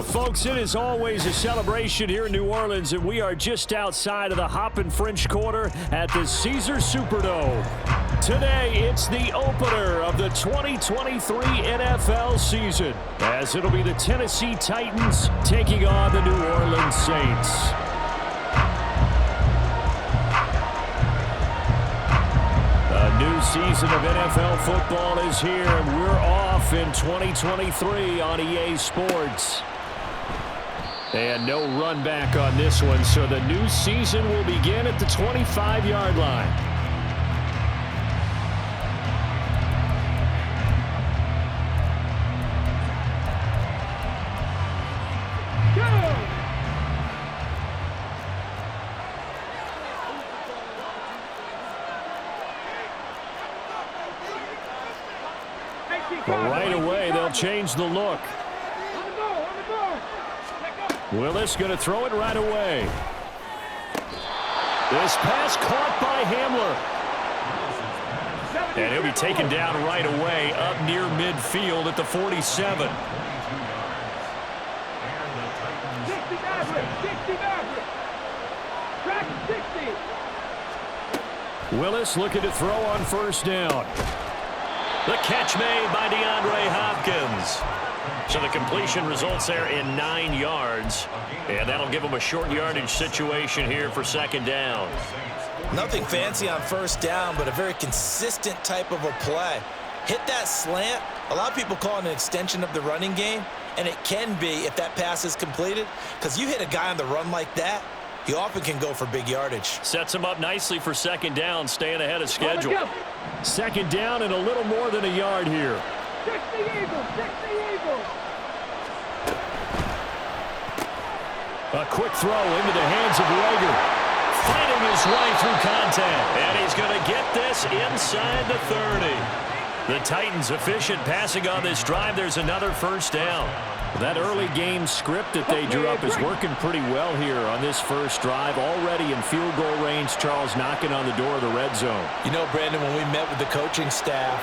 Folks, it is always a celebration here in New Orleans, and we are just outside of the Hoppin' French Quarter at the Caesars Superdome. Today, it's the opener of the 2023 NFL season, as it'll be the Tennessee Titans taking on the New Orleans Saints. A new season of NFL football is here, and we're off in 2023 on EA Sports. And no run back on this one, so the new season will begin at the 25-yard line. But right away, they'll change the look. Willis going to throw it right away. This pass caught by Hamler. And he'll be taken down right away up near midfield at the 47. Willis looking to throw on first down. The catch made by DeAndre Hopkins. So the completion results there in 9 yards. And that'll give them a short yardage situation here for second down. Nothing fancy on first down, but a very consistent type of a play. Hit that slant. A lot of people call it an extension of the running game, and it can be if that pass is completed, because you hit a guy on the run like that, he often can go for big yardage. Sets him up nicely for second down, staying ahead of schedule. Second down and a little more than a yard here. 60 Eagles, 60 Eagles. A quick throw into the hands of Rager. Fighting his way through contact. And he's going to get this inside the 30. The Titans efficient passing on this drive. There's another first down. That early game script that they drew up is working pretty well here on this first drive. Already in field goal range, Charles knocking on the door of the red zone. You know, Brandon, when we met with the coaching staff,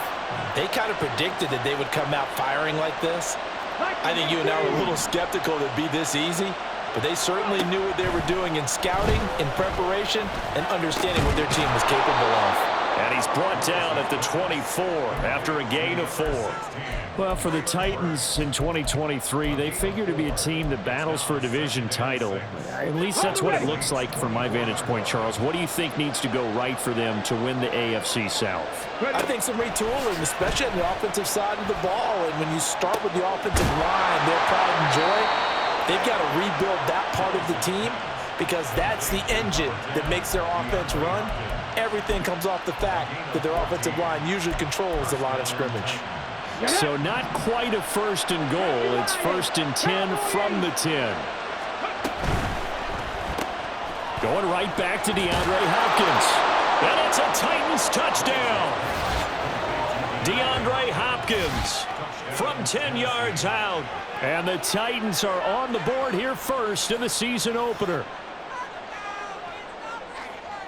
they kind of predicted that they would come out firing like this. I think you and I were a little skeptical that it'd be this easy, but they certainly knew what they were doing in scouting, in preparation, and understanding what their team was capable of. And he's brought down at the 24 after a gain of 4. Well, for the Titans in 2023, they figure to be a team that battles for a division title. At least that's what it looks like from my vantage point, Charles. What do you think needs to go right for them to win the AFC South? I think some retooling, especially on the offensive side of the ball. And when you start with the offensive line, their pride and joy, they've got to rebuild that part of the team because that's the engine that makes their offense run. Everything comes off the fact that their offensive line usually controls the line of scrimmage. So not quite a first and goal. It's first and 10 from the 10. Going right back to DeAndre Hopkins. And it's a Titans touchdown. DeAndre Hopkins from 10 yards out. And the Titans are on the board here first in the season opener.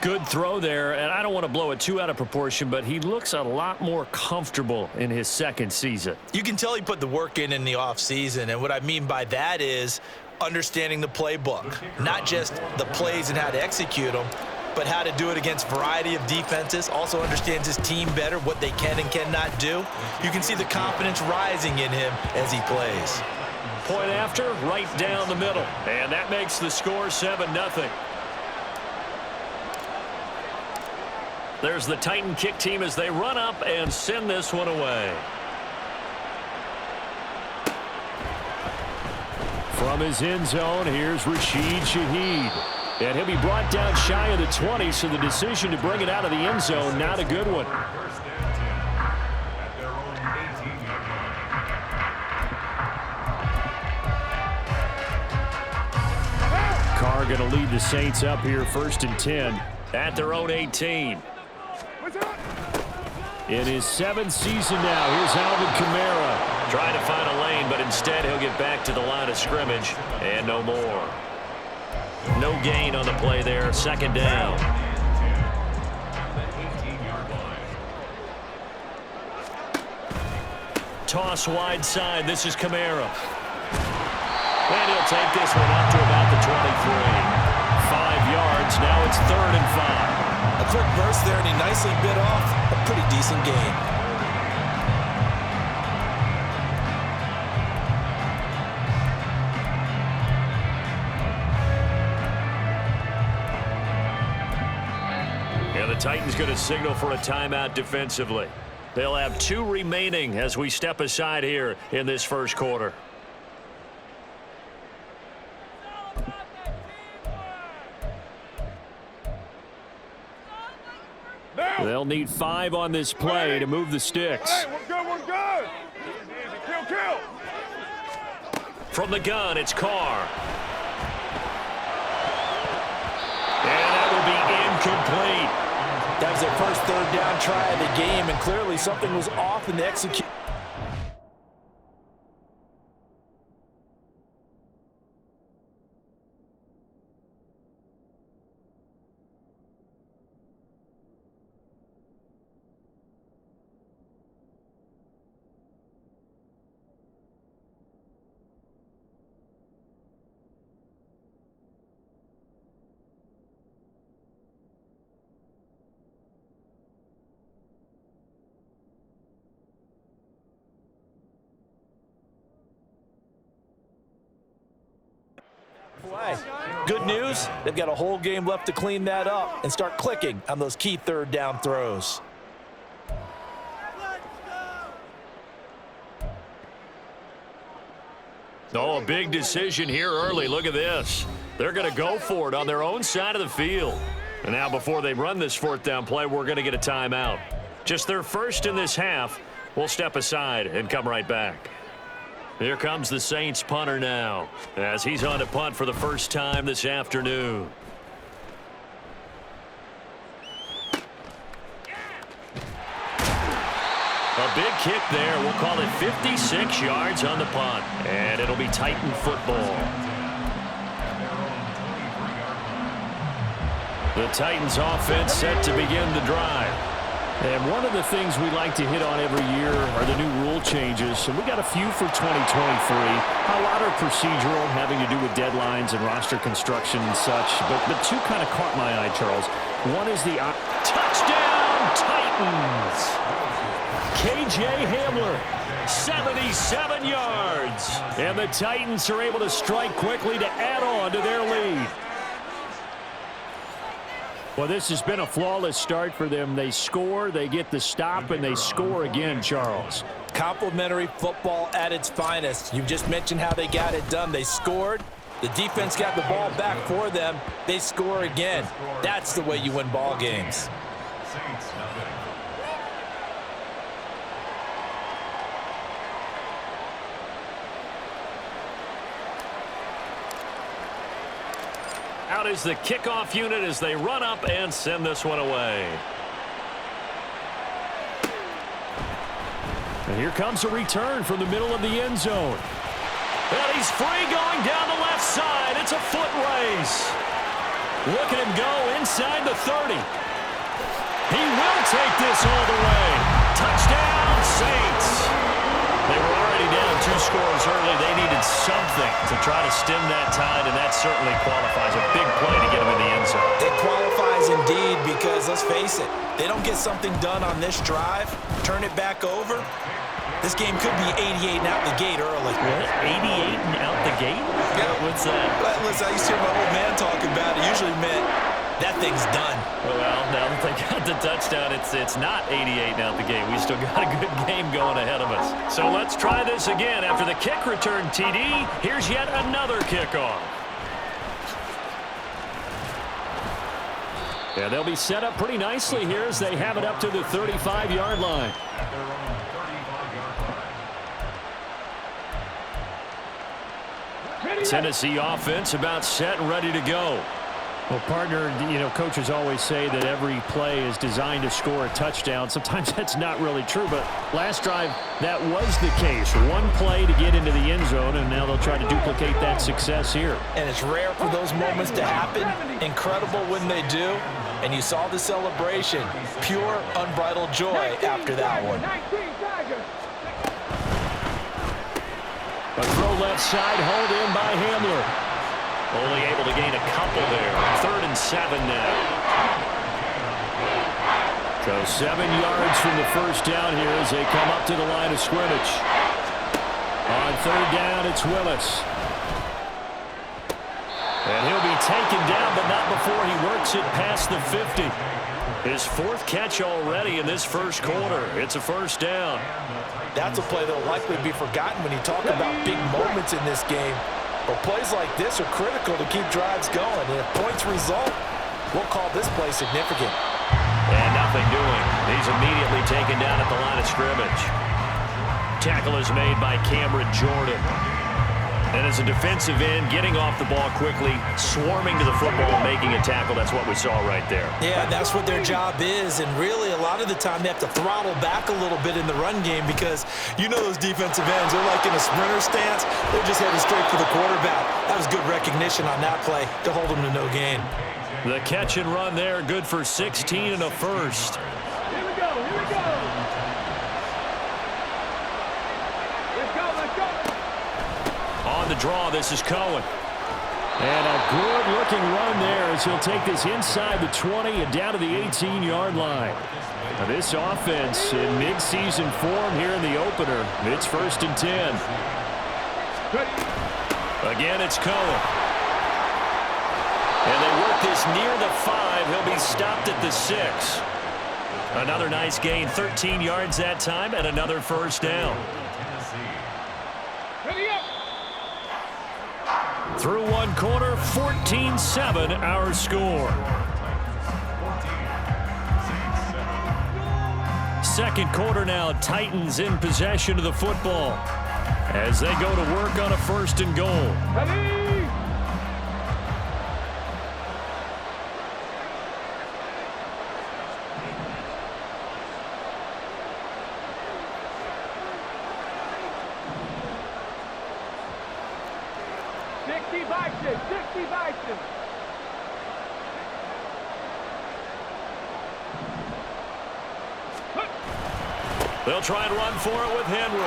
Good throw there, and I don't want to blow it too out of proportion, but he looks a lot more comfortable in his second season. You can tell he put the work in the offseason, and what I mean by that is understanding the playbook. Not just the plays and how to execute them, but how to do it against a variety of defenses. Also understands his team better, what they can and cannot do. You can see the confidence rising in him as he plays. Point after, right down the middle, and that makes the score 7-0. There's the Titan kick team as they run up and send this one away. From his end zone, here's Rashid Shaheed. And he'll be brought down shy of the 20, so the decision to bring it out of the end zone, not a good one. Carr going to lead the Saints up here first and 10 at their own 18. In his 7th season now, here's Alvin Kamara. Trying to find a lane, but instead he'll get back to the line of scrimmage, and no more. No gain on the play there, second down. Toss wide side, this is Kamara. And he'll take this one up to about the 23. 5 yards. Now it's 3rd and 5. A quick burst there, and he nicely bit off a pretty decent gain. And the Titans going to signal for a timeout defensively. They'll have 2 remaining as we step aside here in this first quarter. They'll need 5 on this play to move the sticks. Hey, we're good, we're good. Kill. From the gun, it's Carr. And that will be incomplete. That was their first 3rd down try of the game, and clearly something was off in the execution. Good news, they've got a whole game left to clean that up and start clicking on those key 3rd down throws. Oh, a big decision here early. Look at this. They're going to go for it on their own side of the field. And now before they run this 4th down play, we're going to get a timeout. Just their first in this half. We'll step aside and come right back. Here comes the Saints punter now, as he's on to punt for the first time this afternoon. A big kick there. We'll call it 56 yards on the punt, and it'll be Titan football. The Titans offense set to begin the drive. And one of the things we like to hit on every year are the new rule changes. And we got a few for 2023. A lot are procedural, having to do with deadlines and roster construction and such. But 2 kind of caught my eye, Charles. One is the touchdown Titans. KJ Hamler, 77 yards. And the Titans are able to strike quickly to add on to their lead. Well, this has been a flawless start for them. They score, they get the stop, and they score again, Charles. Complimentary football at its finest. You just mentioned how they got it done. They scored. The defense got the ball back for them. They score again. That's the way you win ball games. Out is the kickoff unit as they run up and send this one away. And here comes a return from the middle of the end zone. And he's free going down the left side. It's a foot race. Look at him go inside the 30. He will take this all the way. Touchdown, Saints. They were already down 2 scores early. They needed something to try to stem that tide, and that certainly qualifies. A big play to get them in the end zone. It qualifies indeed because, let's face it, they don't get something done on this drive, turn it back over, this game could be 88 and out the gate early. What? 88 and out the gate? Yeah. What's that? Listen, I used to hear my old man talking about it. Usually meant that thing's done. Well, now that they got the touchdown, it's not 88 out the gate. We still got a good game going ahead of us. So let's try this again. After the kick return TD, here's yet another kickoff. Yeah, they'll be set up pretty nicely here as they have it up to the 35-yard line. Tennessee offense about set and ready to go. Well, partner, you know, coaches always say that every play is designed to score a touchdown. Sometimes that's not really true, but last drive, that was the case. 1 play to get into the end zone, and now they'll try to duplicate that success here. And it's rare for those moments to happen. Incredible when they do. And you saw the celebration. Pure, unbridled joy after that one. A throw left side, hauled in by Hamler. Only able to gain a couple there. 3rd and 7 now. So 7 yards from the first down here as they come up to the line of scrimmage. On 3rd down, it's Willis. And he'll be taken down, but not before he works it past the 50. His 4th catch already in this first quarter. It's a first down. That's a play that will likely be forgotten when you talk about big moments in this game. But plays like this are critical to keep drives going. And if points result, we'll call this play significant. And nothing doing. He's immediately taken down at the line of scrimmage. Tackle is made by Cameron Jordan. And as a defensive end, getting off the ball quickly, swarming to the football, making a tackle, that's what we saw right there. Yeah, that's what their job is. And really, a lot of the time, they have to throttle back a little bit in the run game because you know those defensive ends, they're like in a sprinter stance. They're just heading straight for the quarterback. That was good recognition on that play to hold them to no gain. The catch and run there, good for 16 and a first. Here we go. Let's go. On the draw, this is Cohen. And a good-looking run there as he'll take this inside the 20 and down to the 18-yard line. Now this offense in mid-season form here in the opener. It's 1st and 10. Again, it's Cohen. And they work this near the 5. He'll be stopped at the 6. Another nice gain, 13 yards that time, and another first down. Through one quarter, 14-7 our score. Second quarter now, Titans in possession of the football as they go to work on a 1st and goal. Ready? They'll try and run for it with Henry.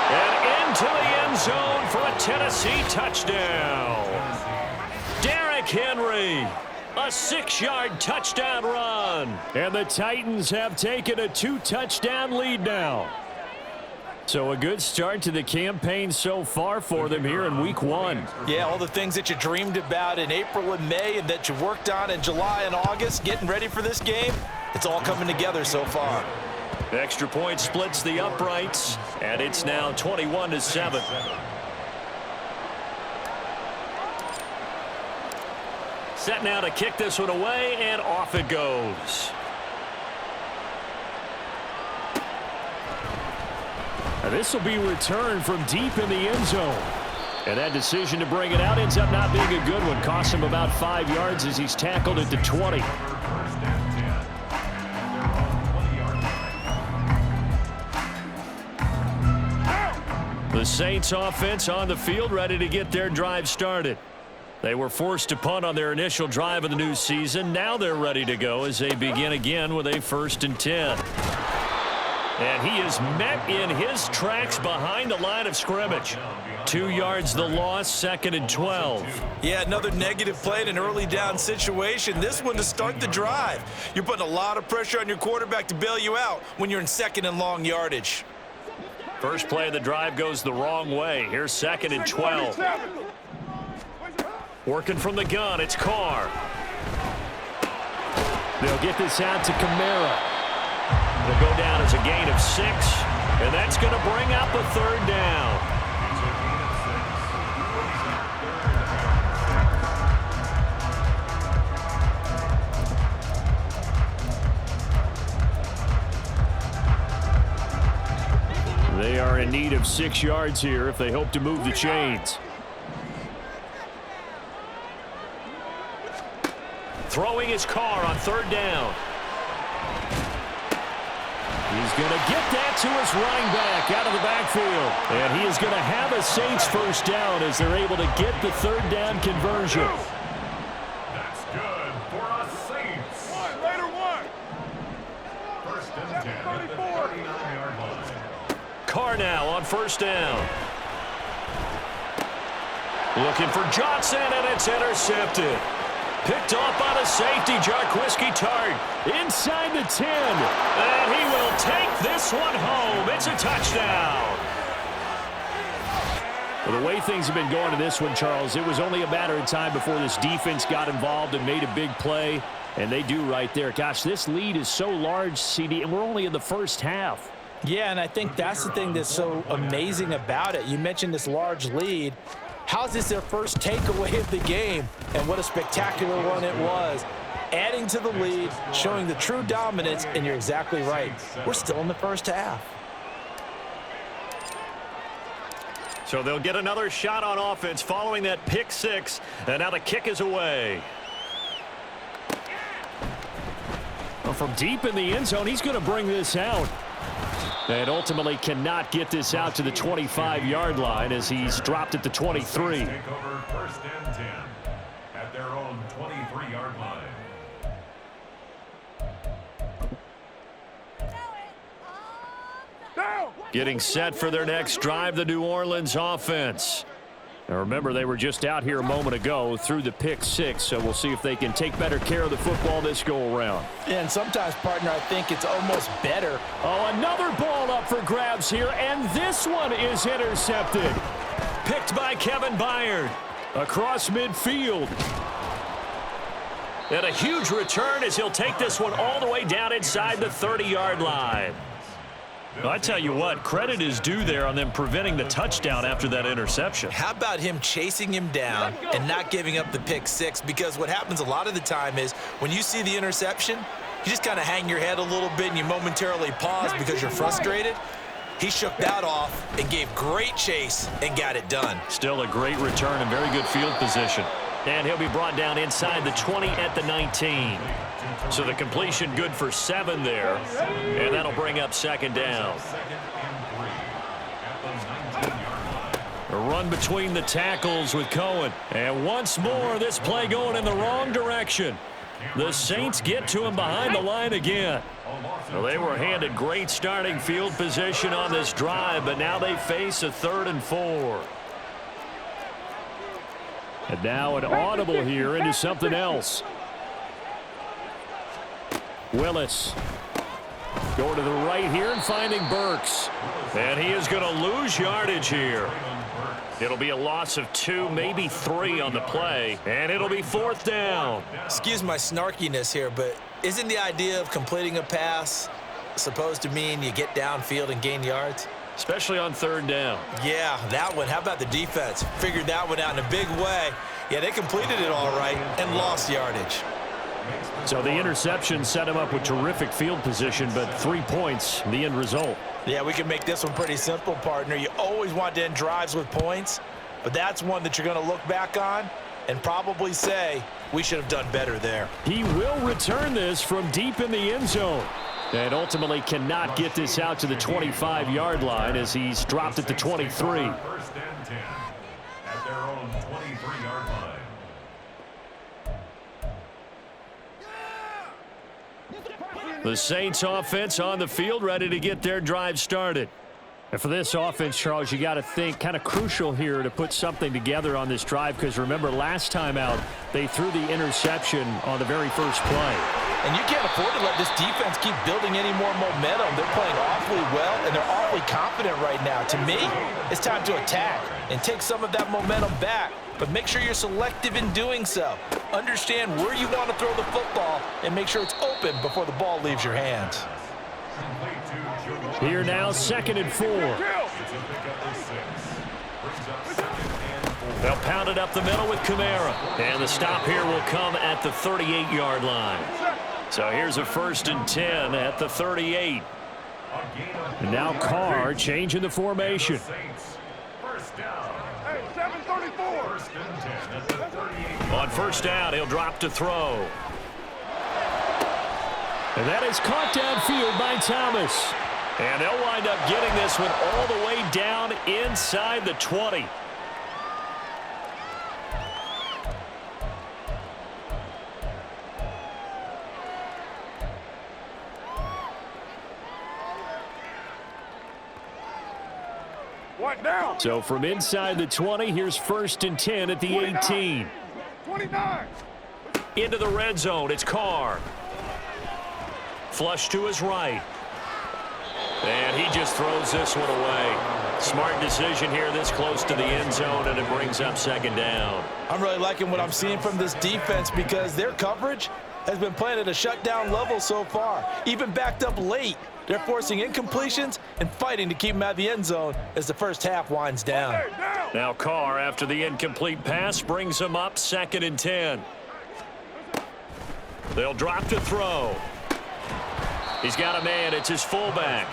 And into the end zone for a Tennessee touchdown. Derrick Henry, a 6-yard touchdown run. And the Titans have taken a 2-touchdown lead now. So a good start to the campaign so far for them here in week 1. Yeah, all the things that you dreamed about in April and May and that you worked on in July and August, getting ready for this game, it's all coming together so far. Extra point splits the uprights, and it's now 21-7. Set now to kick this one away, and off it goes. Now this will be returned from deep in the end zone. And that decision to bring it out ends up not being a good one. Costs him about 5 yards as he's tackled at the 20. The Saints offense on the field, ready to get their drive started. They were forced to punt on their initial drive of the new season. Now they're ready to go as they begin again with a 1st and 10. And he is met in his tracks behind the line of scrimmage. 2 yards the loss, 2nd and 12. Yeah, another negative play in an early down situation. This one to start the drive. You're putting a lot of pressure on your quarterback to bail you out when you're in 2nd and long yardage. First play of the drive goes the wrong way. Here's 2nd and 12. Working from the gun, it's Carr. They'll get this out to Kamara. It'll go down as a gain of 6, and that's going to bring up a 3rd down. They are in need of 6 yards here if they hope to move the chains. Throwing his Carr on 3rd down. He's going to get that to his running back out of the backfield. And he is going to have a Saints 1st down as they're able to get the 3rd down conversion. That's good for us Saints. Raider 1. 1st and 10 at the 39-yard line. Carr now on 1st down. Looking for Johnson, and it's intercepted. Picked off by the safety, Jaquiski Tartt. Inside the 10. And he will take this one home. It's a touchdown. Well, the way things have been going to this one, Charles, it was only a matter of time before this defense got involved and made a big play, and they do right there. Gosh, this lead is so large, CD, and we're only in the first half. Yeah, and I think that's the thing that's so amazing about it. You mentioned this large lead. How's this their first takeaway of the game? And what a spectacular one it was. Adding to the lead, showing the true dominance, and you're exactly right. We're still in the first half. So they'll get another shot on offense following that pick six, and now the kick is away. Well, from deep in the end zone, he's going to bring this out. And ultimately cannot get this out to the 25-yard line as he's dropped at the 23. Take over first and 10 at their own 23-yard line. Getting set for their next drive, the New Orleans offense. Now remember, they were just out here a moment ago through the pick six, so we'll see if they can take better care of the football this go-around. And sometimes, partner, I think it's almost better. Oh, another ball up for grabs here, and this one is intercepted. Picked by Kevin Byard. Across midfield. And a huge return as he'll take this one all the way down inside the 30-yard line. Well, I tell you what, credit is due there on them preventing the touchdown after that interception. How about him chasing him down and not giving up the pick six? Because what happens a lot of the time is when you see the interception, you just kind of hang your head a little bit and you momentarily pause because you're frustrated. He shook that off and gave great chase and got it done. Still a great return and very good field position. And he'll be brought down inside the 20 at the 19. So the completion good for 7 there. And that'll bring up second down. A run between the tackles with Cohen. And once more, this play going in the wrong direction. The Saints get to him behind the line again. Well, they were handed great starting field position on this drive, but now they face a 3rd and 4. And now an audible here into something else. Willis going to the right here and finding Burks. And he is going to lose yardage here. It'll be a loss of 2, maybe 3 on the play, and it'll be 4th down. Excuse my snarkiness here, but isn't the idea of completing a pass supposed to mean you get downfield and gain yards? Especially on 3rd down. Yeah, that one. How about the defense? Figured that one out in a big way. Yeah, they completed it all right and lost yardage. So the interception set him up with terrific field position, but 3 points, the end result. Yeah, we can make this one pretty simple, partner. You always want to end drives with points, but that's one that you're going to look back on and probably say, we should have done better there. He will return this from deep in the end zone. And ultimately cannot get this out to the 25-yard line as he's dropped at the 23. First and 10 at their own 23-yard line. The Saints offense on the field, ready to get their drive started. And for this offense, Charles, you got to think kind of crucial here to put something together on this drive, because remember last time out they threw the interception on the very first play. And you can't afford to let this defense keep building any more momentum. They're playing awfully well, and they're awfully confident right now. To me, it's time to attack and take some of that momentum back. But make sure you're selective in doing so. Understand where you want to throw the football and make sure it's open before the ball leaves your hands. Here now, 2nd and 4. They'll pound it up the middle with Kamara. And the stop here will come at the 38-yard line. So here's a 1st and 10 at the 38. And now Carr changing the formation. First down. Hey, 734. First and 10 at the 38. On 1st down, he'll drop to throw. And that is caught downfield by Thomas. And they'll wind up getting this one all the way down inside the 20. So from inside the 20, here's 1st and 10 at the 18. 29. Into the red zone, it's Carr. Flush to his right. And he just throws this one away. Smart decision here this close to the end zone, and it brings up 2nd down. I'm really liking what I'm seeing from this defense because their coverage has been playing at a shutdown level so far. Even backed up late, they're forcing incompletions and fighting to keep them out of the end zone as the first half winds down. Now Carr, after the incomplete pass, brings them up 2nd and 10. They'll drop to throw. He's got a man. It's his fullback.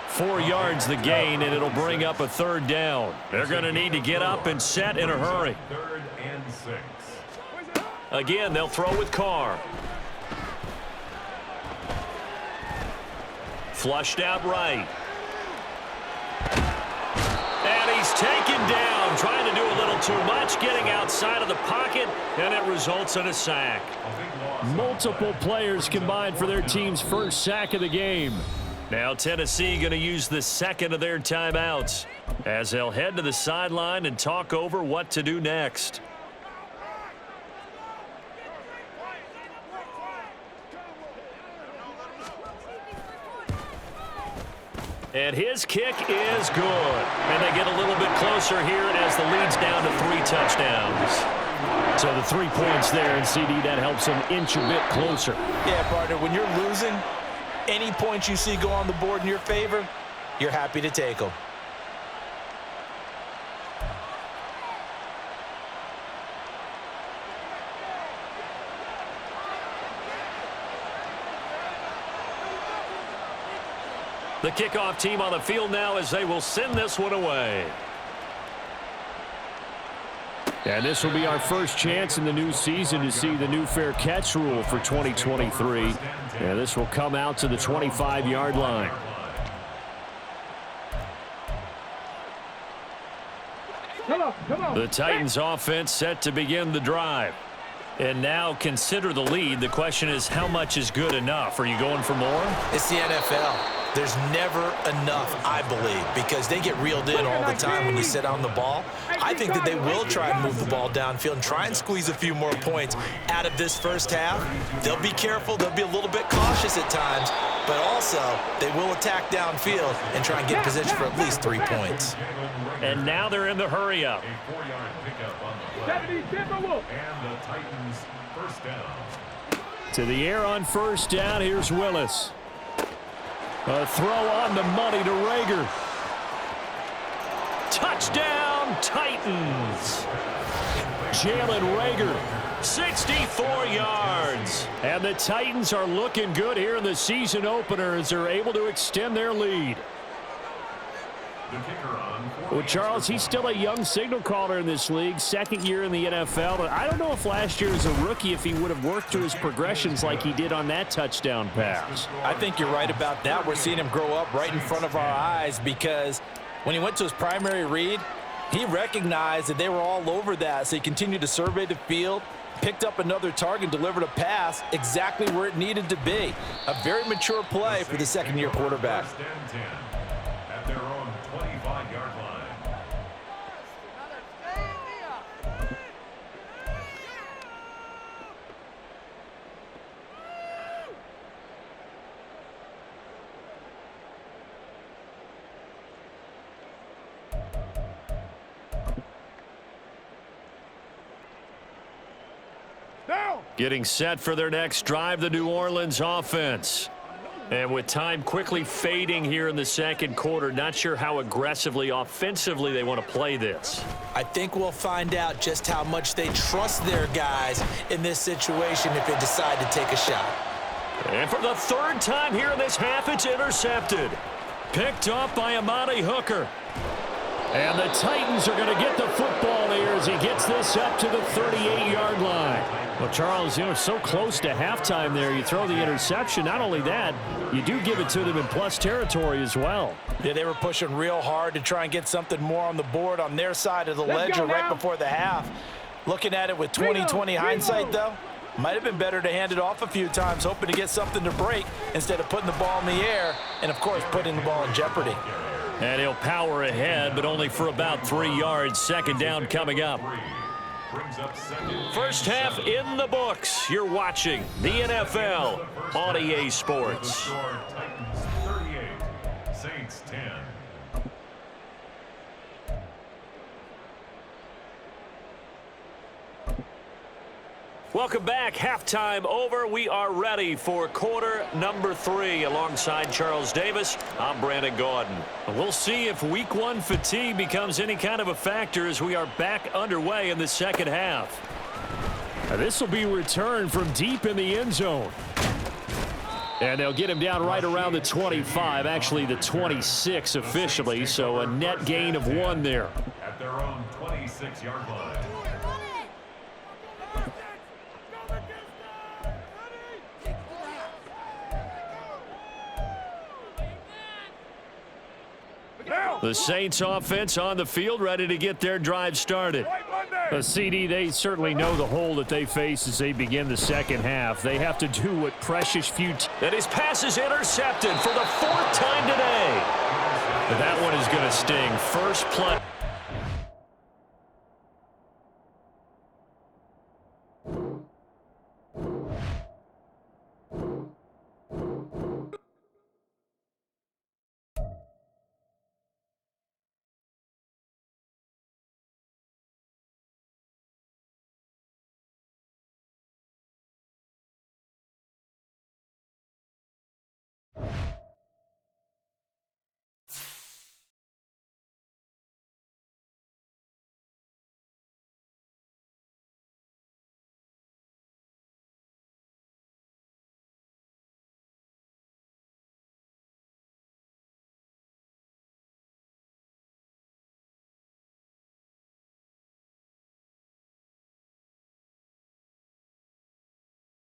4 yards the gain, and it'll bring up a 3rd down. They're going to need to get up and set in a hurry. 3rd and 6. Again, they'll throw with Carr. Flushed out right. And he's taken down, trying to do a little too much, getting outside of the pocket, and it results in a sack. Multiple players combined for their team's first sack of the game. Now Tennessee going to use the 2nd of their timeouts as they'll head to the sideline and talk over what to do next. And his kick is good. And they get a little bit closer here as the lead's down to 3 touchdowns. So the 3 points there, and CD, that helps them inch a bit closer. Yeah, partner, when you're losing, any points you see go on the board in your favor, you're happy to take them. The kickoff team on the field now as they will send this one away. And this will be our first chance in the new season to see the new fair catch rule for 2023. And this will come out to the 25-yard line. The Titans offense set to begin the drive. And now consider the lead. The question is, how much is good enough? Are you going for more? It's the NFL. There's never enough, I believe, because they get reeled in all the time when you sit on the ball. I think that they will try and move the ball downfield and try and squeeze a few more points out of this first half. They'll be careful. They'll be a little bit cautious at times, but also they will attack downfield and try and get position for at least 3 points. And now they're in the hurry up. A 4-yard pickup on the play. And the Titans first down. To the air on first down, here's Willis. A throw on the money to Reagor. Touchdown, Titans. Jalen Reagor. 64 yards. And the Titans are looking good here in the season opener as they're able to extend their lead. The kicker on. Well, Charles, he's still a young signal caller in this league, 2nd year in the NFL. But I don't know if last year as a rookie if he would have worked through his progressions like he did on that touchdown pass. I think you're right about that. We're seeing him grow up right in front of our eyes because when he went to his primary read, he recognized that they were all over that. So he continued to survey the field, picked up another target, delivered a pass exactly where it needed to be. A very mature play for the 2nd-year quarterback. First and 10 at their own 25-yard line. Getting set for their next drive, the New Orleans offense. And with time quickly fading here in the 2nd quarter, not sure how aggressively, offensively they want to play this. I think we'll find out just how much they trust their guys in this situation if they decide to take a shot. And for the 3rd time here in this half, it's intercepted. Picked up by Amani Hooker. And the Titans are going to get the football here as he gets this up to the 38-yard line. Well, Charles, so close to halftime there. You throw the interception. Not only that, you do give it to them in plus territory as well. Yeah, they were pushing real hard to try and get something more on the board on their side of the ledger right before the half. Looking at it with 20/20 hindsight, though, might have been better to hand it off a few times, hoping to get something to break instead of putting the ball in the air and, of course, putting the ball in jeopardy. And he'll power ahead, but only for about 3 yards. Second down coming up. First half in the books. You're watching the NFL on EA Sports. Titans 38, Saints 10. Welcome back. Halftime over. We are ready for quarter number 3. Alongside Charles Davis, I'm Brandon Gaudin. We'll see if week 1 fatigue becomes any kind of a factor as we are back underway in the second half. This will be returned from deep in the end zone. And they'll get him down right around the 25, actually the 26 officially, so a net gain of 1 there. At their own 26-yard line. The Saints offense on the field, ready to get their drive started. CD, they certainly know the hole that they face as they begin the second half. They have to do what precious few... And his pass is intercepted for the 4th time today. But that one is going to sting. First play.